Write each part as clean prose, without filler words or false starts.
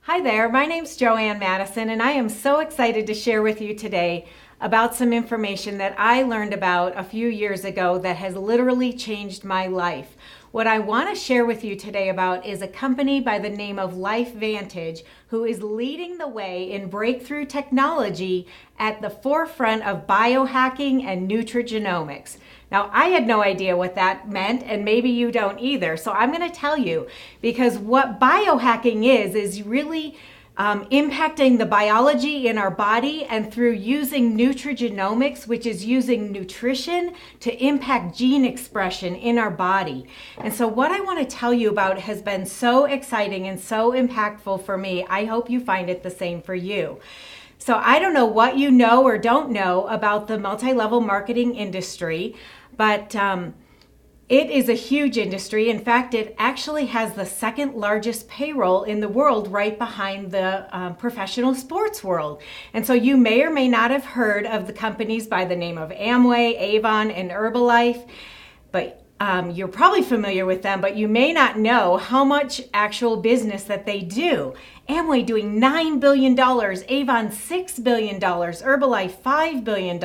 Hi there, my name's Joanne Matteson, and I am so excited to share with you today about some information that I learned about a few years ago that has literally changed my life. What I want to share with you today about is a company by the name of LifeVantage, who is leading the way in breakthrough technology at the forefront of biohacking and nutrigenomics. Now, I had no idea what that meant, and maybe you don't either. So I'm going to tell you, because what biohacking is really impacting the biology in our body, and through using nutrigenomics, which is using nutrition to impact gene expression in our body. And so what I want to tell you about has been so exciting and so impactful for me. I hope you find it the same for you. So I don't know what you know or don't know about the multi-level marketing industry, but it is a huge industry. In fact, it actually has the second largest payroll in the world, right behind the professional sports world. And so you may or may not have heard of the companies by the name of Amway, Avon, and Herbalife, but you're probably familiar with them, but you may not know how much actual business that they do. Amway doing $9 billion, Avon $6 billion, Herbalife $5 billion.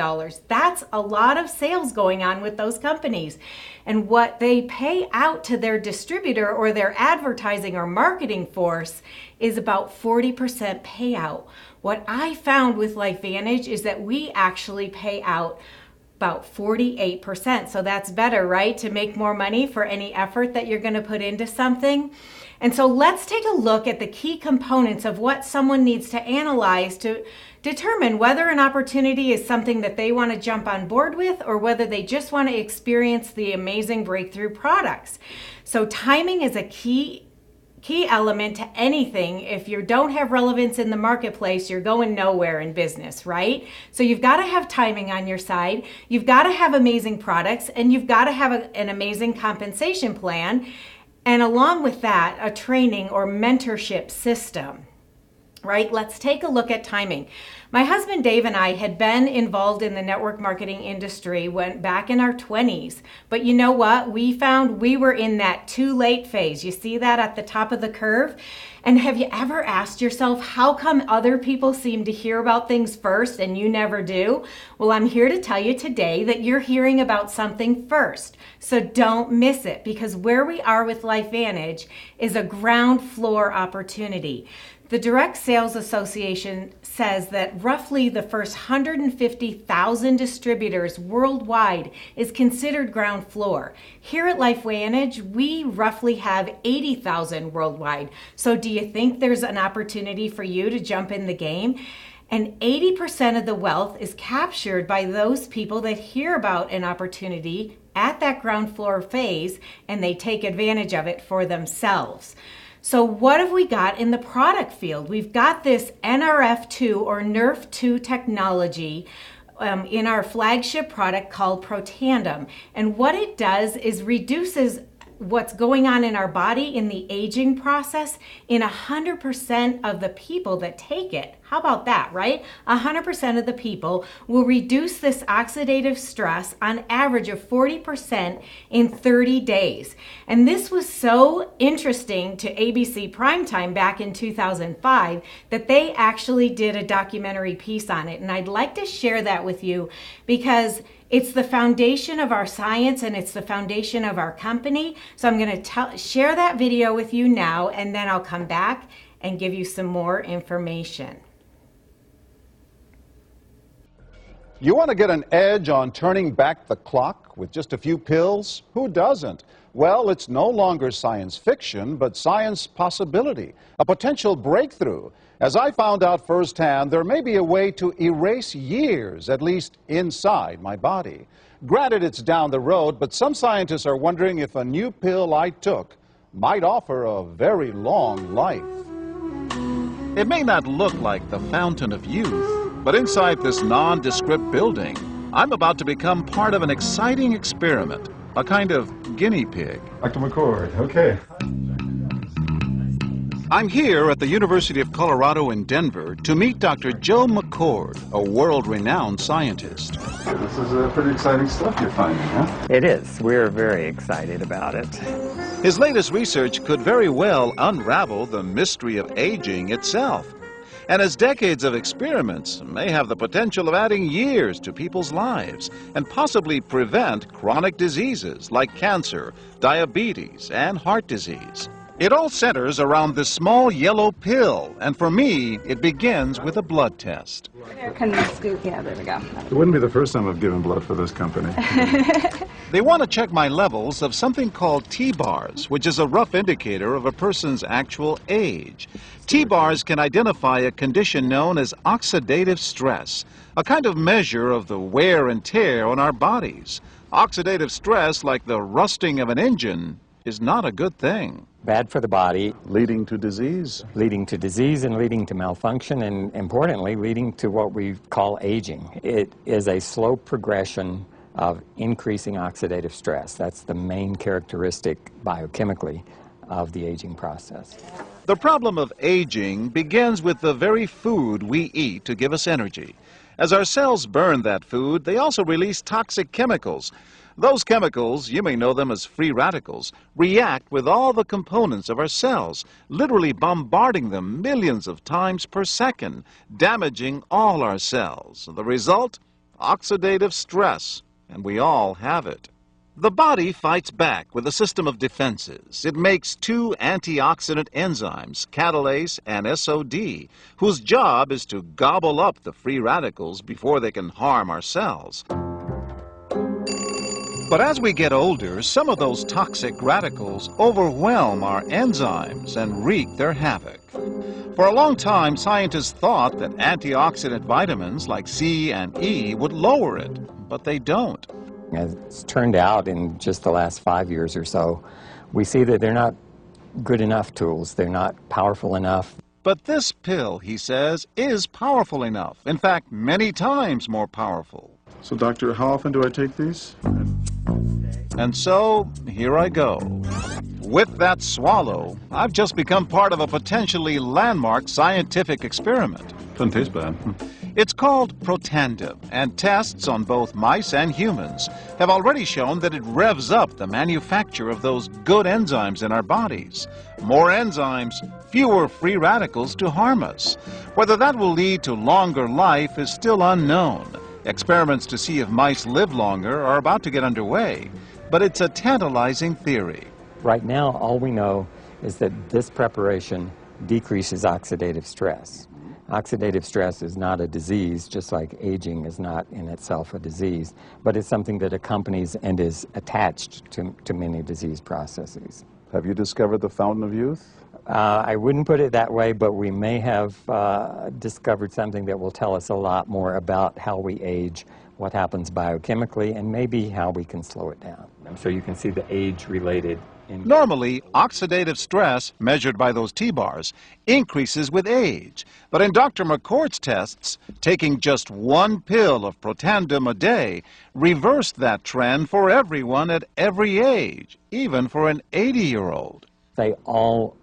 That's a lot of sales going on with those companies. And what they pay out to their distributor or their advertising or marketing force is about 40% payout. What I found with LifeVantage is that we actually pay out about 48%. So that's better, right? To make more money for any effort that you're going to put into something. And so let's take a look at the key components of what someone needs to analyze to determine whether an opportunity is something that they want to jump on board with, or whether they just want to experience the amazing breakthrough products. So timing is a key element to anything. If you don't have relevance in the marketplace, you're going nowhere in business, right? So you've got to have timing on your side, you've got to have amazing products, and you've got to have an amazing compensation plan. And along with that, a training or mentorship system, right? Let's take a look at timing. My husband Dave and I had been involved in the network marketing industry back in our 20s. But you know what? We found we were in that too late phase. You see that at the top of the curve? And have you ever asked yourself, how come other people seem to hear about things first and you never do? Well, I'm here to tell you today that you're hearing about something first. So don't miss it, because where we are with LifeVantage is a ground floor opportunity. The Direct Sales Association says that roughly the first 150,000 distributors worldwide is considered ground floor. Here at LifeVantage, we roughly have 80,000 worldwide. So do you think there's an opportunity for you to jump in the game? And 80% of the wealth is captured by those people that hear about an opportunity at that ground floor phase, and they take advantage of it for themselves. So what have we got in the product field? We've got this NRF2 or NERF2 technology in our flagship product called Protandim. And what it does is reduces what's going on in our body in the aging process in 100% of the people that take it. How about that, right? 100% of the people will reduce this oxidative stress on average of 40% in 30 days. And this was so interesting to ABC Primetime back in 2005 that they actually did a documentary piece on it. And I'd like to share that with you because it's the foundation of our science and it's the foundation of our company. So I'm going to share that video with you now, and then I'll come back and give you some more information. You want to get an edge on turning back the clock with just a few pills? Who doesn't? Well, it's no longer science fiction, but science possibility, a potential breakthrough. As I found out firsthand, there may be a way to erase years, at least inside my body. Granted, it's down the road, but some scientists are wondering if a new pill I took might offer a very long life. It may not look like the fountain of youth, but inside this nondescript building, I'm about to become part of an exciting experiment, a kind of guinea pig. Dr. McCord, okay. I'm here at the University of Colorado in Denver to meet Dr. Joe McCord, a world-renowned scientist. This is pretty exciting stuff you're finding, huh? It is. We're very excited about it. His latest research could very well unravel the mystery of aging itself. And his decades of experiments may have the potential of adding years to people's lives and possibly prevent chronic diseases like cancer, diabetes, and heart disease. It all centers around this small yellow pill, and for me, it begins with a blood test. Can we scoop? Yeah, there we go. It wouldn't be the first time I've given blood for this company. They want to check my levels of something called T-bars, which is a rough indicator of a person's actual age. T-bars can identify a condition known as oxidative stress, a kind of measure of the wear and tear on our bodies. Oxidative stress, like the rusting of an engine, is not a good thing. Bad for the body. Leading to disease. Leading to disease and leading to malfunction, and importantly, leading to what we call aging. It is a slow progression of increasing oxidative stress. That's the main characteristic biochemically of the aging process. The problem of aging begins with the very food we eat to give us energy. As our cells burn that food, they also release toxic chemicals. Those chemicals, you may know them as free radicals, react with all the components of our cells, literally bombarding them millions of times per second, damaging all our cells. The result? Oxidative stress, and we all have it. The body fights back with a system of defenses. It makes two antioxidant enzymes, catalase and SOD, whose job is to gobble up the free radicals before they can harm our cells. But as we get older, some of those toxic radicals overwhelm our enzymes and wreak their havoc. For a long time, scientists thought that antioxidant vitamins like C and E would lower it, but they don't. As it's turned out in just the last 5 years or so, we see that they're not good enough tools. They're not powerful enough. But this pill, he says, is powerful enough. In fact, many times more powerful. So, doctor, how often do I take these? And so, here I go. With that swallow, I've just become part of a potentially landmark scientific experiment. Doesn't taste bad. It's called Protandim, and tests on both mice and humans have already shown that it revs up the manufacture of those good enzymes in our bodies. More enzymes, fewer free radicals to harm us. Whether that will lead to longer life is still unknown. Experiments to see if mice live longer are about to get underway, but it's a tantalizing theory. Right now, all we know is that this preparation decreases oxidative stress. Oxidative stress is not a disease, just like aging is not in itself a disease, but it's something that accompanies and is attached to many disease processes. Have you discovered the fountain of youth? I wouldn't put it that way, but we may have discovered something that will tell us a lot more about how we age, what happens biochemically, and maybe how we can slow it down. So you can see the age-related. Normally, oxidative stress, measured by those T-bars, increases with age. But in Dr. McCord's tests, taking just one pill of Protandim a day reversed that trend for everyone at every age, even for an 80-year-old. They all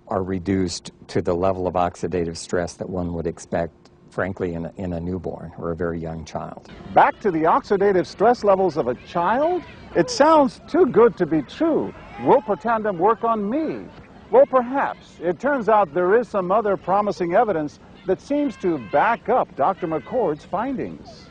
are reduced to the level of oxidative stress that one would expect, frankly, in a newborn or a very young child. Back to the oxidative stress levels of a child? It sounds too good to be true. Will Protandim work on me? Well, perhaps. It turns out there is some other promising evidence that seems to back up Dr. McCord's findings.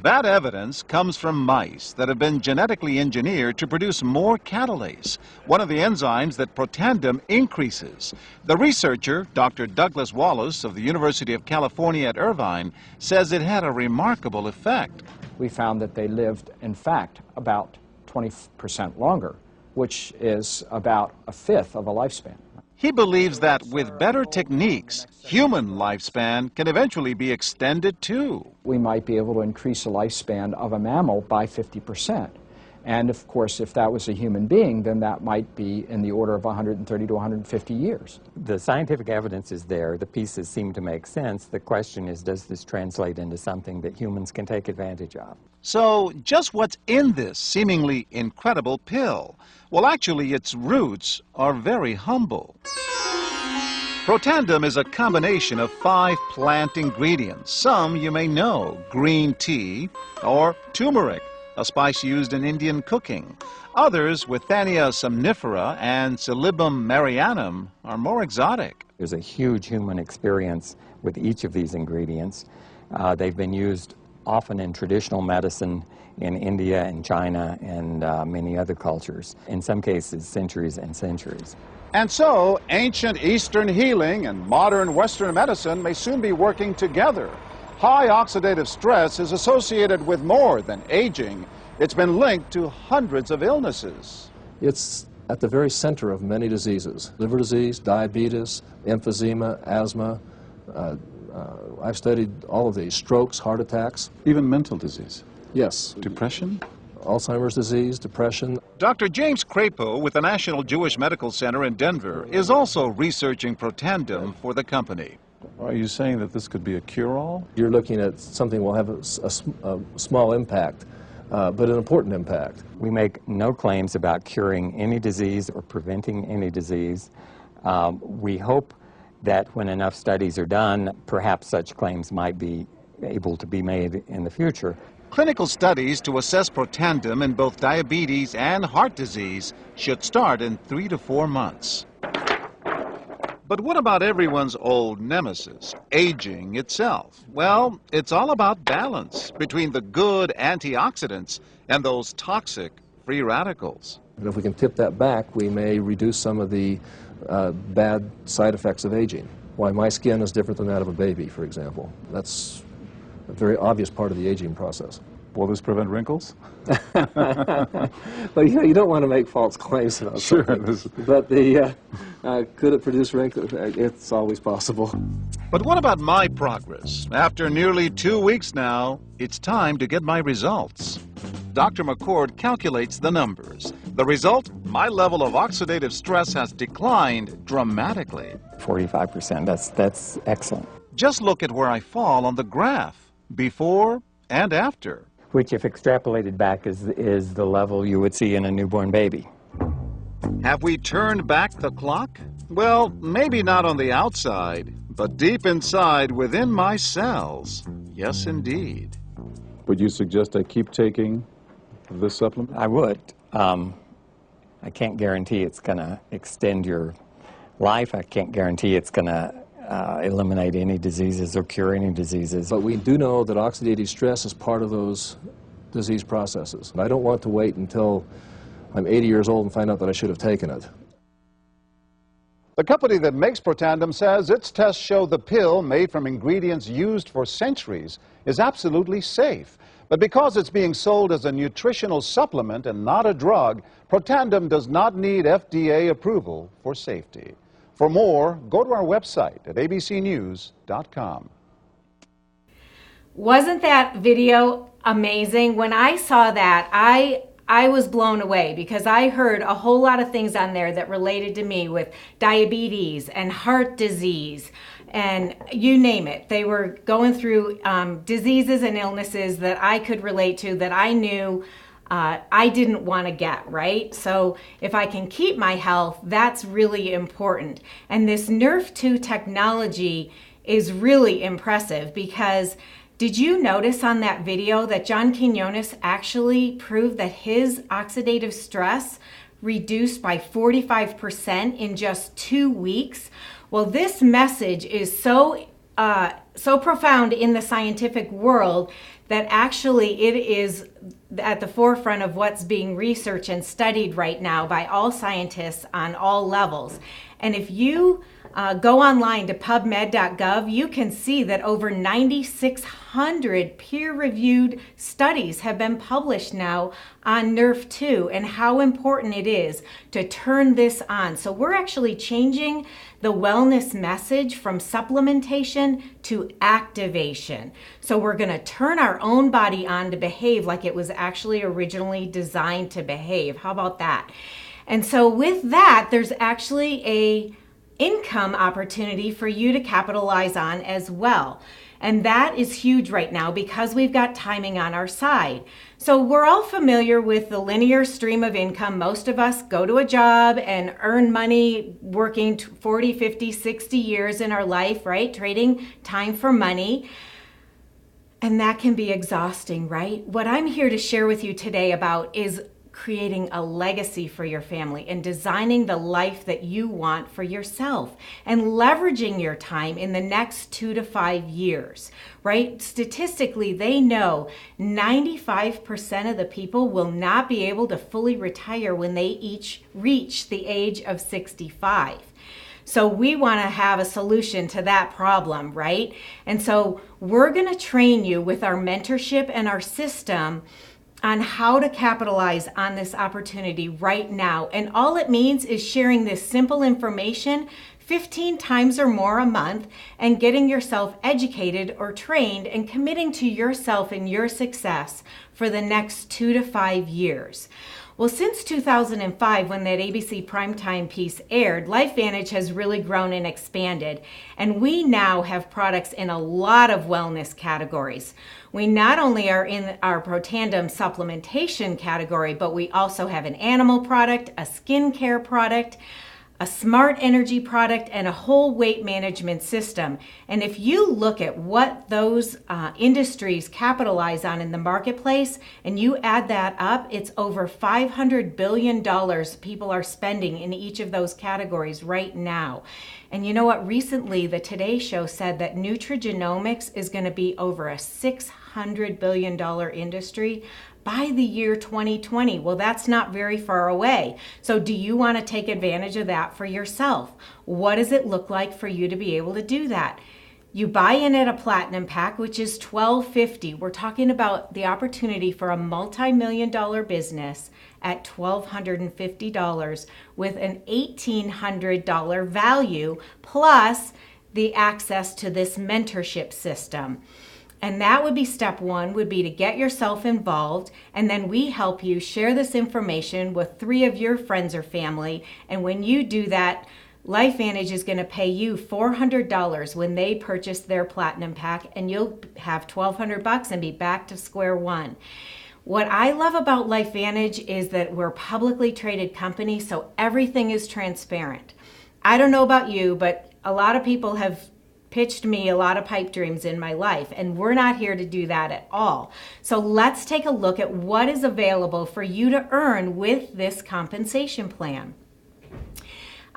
That evidence comes from mice that have been genetically engineered to produce more catalase, one of the enzymes that Protandim increases. The researcher, Dr. Douglas Wallace of the University of California at Irvine, says it had a remarkable effect. We found that they lived, in fact, about 20% longer, which is about a fifth of a lifespan. He believes that with better techniques, human lifespan can eventually be extended too. We might be able to increase the lifespan of a mammal by 50%. And of course, if that was a human being, then that might be in the order of 130 to 150 years. The scientific evidence is there. The pieces seem to make sense. The question is, does this translate into something that humans can take advantage of? So, just what's in this seemingly incredible pill? Well, actually, its roots are very humble. Protandim is a combination of 5 plant ingredients. Some you may know: green tea or turmeric, a spice used in Indian cooking. Others, Withania somnifera and Silybum marianum, are more exotic. There's a huge human experience with each of these ingredients. They've been used often in traditional medicine in India and China and many other cultures, in some cases centuries and centuries. And so, ancient Eastern healing and modern Western medicine may soon be working together. High oxidative stress is associated with more than aging. It's been linked to hundreds of illnesses. It's at the very center of many diseases: liver disease, diabetes, emphysema, asthma. I've studied all of these: strokes, heart attacks. Even mental disease. Yes. Depression? Alzheimer's disease, depression. Dr. James Crapo with the National Jewish Medical Center in Denver is also researching Protandim for the company. Are you saying that this could be a cure-all? You're looking at something that will have a small impact, but an important impact. We make no claims about curing any disease or preventing any disease. We hope that when enough studies are done, perhaps such claims might be able to be made in the future. Clinical studies to assess Protandim in both diabetes and heart disease should start in 3 to 4 months. But what about everyone's old nemesis, aging itself? Well, it's all about balance between the good antioxidants and those toxic free radicals. And if we can tip that back, we may reduce some of the bad side effects of aging. Why my skin is different than that of a baby, for example. That's a very obvious part of the aging process. Will this prevent wrinkles? Well, you don't want to make false claims about something. But could it produce wrinkles? It's always possible. But what about my progress? After nearly 2 weeks now, it's time to get my results. Dr. McCord calculates the numbers. The result? My level of oxidative stress has declined dramatically. 45%, that's excellent. Just look at where I fall on the graph, before and after. Which, if extrapolated back, is the level you would see in a newborn baby. Have we turned back the clock? Well, maybe not on the outside, but deep inside within my cells. Yes, indeed. Would you suggest I keep taking this supplement? I would. I can't guarantee it's going to extend your life. I can't guarantee it's going to eliminate any diseases or cure any diseases. But we do know that oxidative stress is part of those disease processes. I don't want to wait until I'm 80 years old and find out that I should have taken it. The company that makes Protandim says its tests show the pill, made from ingredients used for centuries, is absolutely safe. But because it's being sold as a nutritional supplement and not a drug, Protandim does not need FDA approval for safety. For more, go to our website at abcnews.com. Wasn't that video amazing? When I saw that, I was blown away because I heard a whole lot of things on there that related to me with diabetes and heart disease and you name it. They were going through diseases and illnesses that I could relate to, that I knew I didn't want to get, right? So if I can keep my health, that's really important. And this NERF2 technology is really impressive because did you notice on that video that John Quinones actually proved that his oxidative stress reduced by 45% in just 2 weeks? Well, this message is so profound in the scientific world that actually it is at the forefront of what's being researched and studied right now by all scientists on all levels. And if you go online to pubmed.gov, you can see that over 9,600 peer-reviewed studies have been published now on NERF2 and how important it is to turn this on. So we're actually changing the wellness message from supplementation to activation. So we're going to turn our own body on to behave like it was actually originally designed to behave. How about that? And so with that, there's actually a income opportunity for you to capitalize on as well. And that is huge right now because we've got timing on our side. So we're all familiar with the linear stream of income. Most of us go to a job and earn money working 40, 50, 60 years in our life, right? Trading time for money. And that can be exhausting, right? What I'm here to share with you today about is creating a legacy for your family and designing the life that you want for yourself and leveraging your time in the next 2 to 5 years, right? Statistically, they know 95% of the people will not be able to fully retire when they each reach the age of 65. So we want to have a solution to that problem, right? And so we're going to train you with our mentorship and our system on how to capitalize on this opportunity right now. And all it means is sharing this simple information 15 times or more a month and getting yourself educated or trained and committing to yourself and your success for the next 2 to 5 years. Well, since 2005, when that ABC primetime piece aired, LifeVantage has really grown and expanded, and we now have products in a lot of wellness categories. We not only are in our Protandem supplementation category, but we also have an animal product, a skincare product, a smart energy product, and a whole weight management system. And if you look at what those industries capitalize on in the marketplace and you add that up, it's over $500 billion people are spending in each of those categories right now. And you know what? Recently, the Today Show said that nutrigenomics is going to be over a $600 billion industry by the year 2020. Well, that's not very far away. So do you want to take advantage of that for yourself? What does it look like for you to be able to do that? You buy in at a platinum pack, which is $1,250. We're talking about the opportunity for a multi-million-dollar business at $1,250 with an $1,800 value plus the access to this mentorship system. And that would be step one, would be to get yourself involved, and then we help you share this information with 3 of your friends or family. And when you do that, LifeVantage is going to pay you $400 when they purchase their platinum pack, and you'll have $1,200 and be back to square one. What I love about LifeVantage is that we're a publicly traded company, so everything is transparent. I don't know about you, but a lot of people have pitched me a lot of pipe dreams in my life, and we're not here to do that at all. So let's take a look at what is available for you to earn with this compensation plan.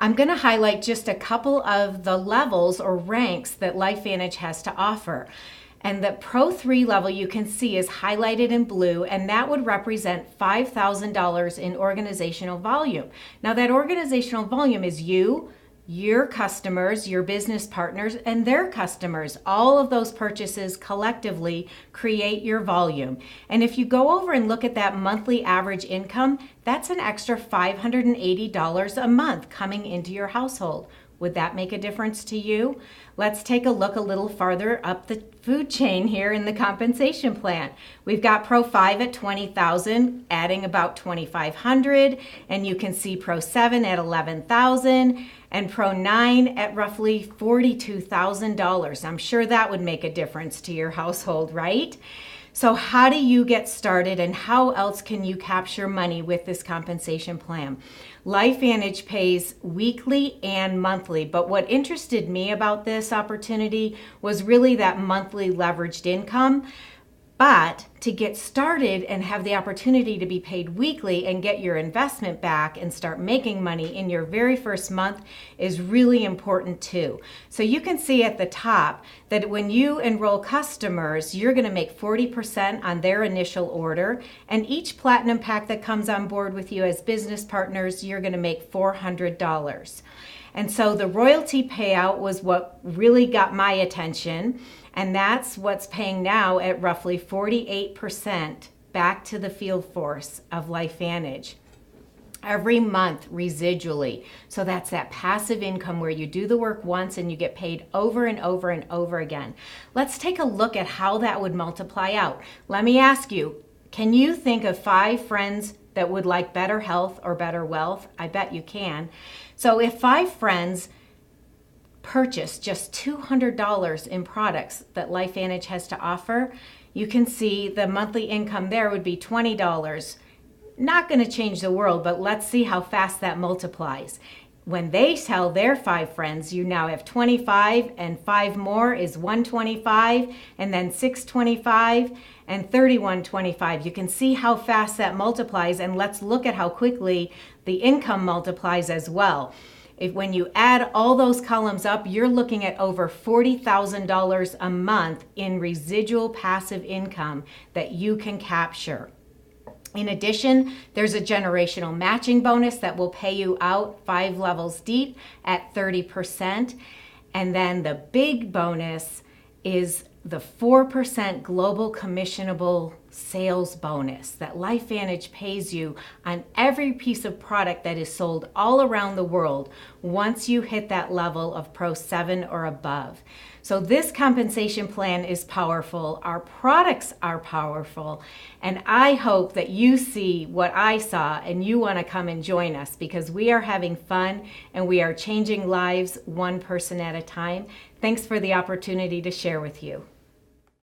I'm going to highlight just a couple of the levels or ranks that LifeVantage has to offer. And the Pro 3 level you can see is highlighted in blue, and that would represent $5,000 in organizational volume. Now that organizational volume is you, your customers, your business partners, and their customers. All of those purchases collectively create your volume. And if you go over and look at that monthly average income, that's an extra $580 a month coming into your household. Would that make a difference to you? Let's take a look a little farther up the food chain here in the compensation plan. We've got Pro 5 at $20,000, adding about $2,500, and you can see Pro 7 at $11,000, and Pro 9 at roughly $42,000. I'm sure that would make a difference to your household, right? So how do you get started, and how else can you capture money with this compensation plan? LifeVantage pays weekly and monthly, but what interested me about this opportunity was really that monthly leveraged income. But to get started and have the opportunity to be paid weekly and get your investment back and start making money in your very first month is really important too. So you can see at the top that when you enroll customers, you're going to make 40% on their initial order, and each platinum pack that comes on board with you as business partners, you're going to make $400. And so the royalty payout was what really got my attention. And that's what's paying now at roughly 48% back to the field force of LifeVantage every month residually. So that's that passive income where you do the work once and you get paid over and over and over again. Let's take a look at how that would multiply out. Let me ask you, can you think of 5 friends that would like better health or better wealth? I bet you can. So if 5 friends purchase just $200 in products that LifeVantage has to offer, you can see the monthly income there would be $20. Not going to change the world, but let's see how fast that multiplies. when they tell their 5 friends, you now have 25, and 5 more is 125, and then 625, and 3125. You can see how fast that multiplies, and let's look at how quickly the income multiplies as well. When you add all those columns up, you're looking at over $40,000 a month in residual passive income that you can capture. In addition, there's a generational matching bonus that will pay you out 5 levels deep at 30%. And then the big bonus is the 4% global commissionable sales bonus that LifeVantage pays you on every piece of product that is sold all around the world once you hit that level of Pro 7 or above. So this compensation plan is powerful. Our products are powerful. And I hope that you see what I saw and you want to come and join us, because we are having fun and we are changing lives one person at a time. Thanks for the opportunity to share with you.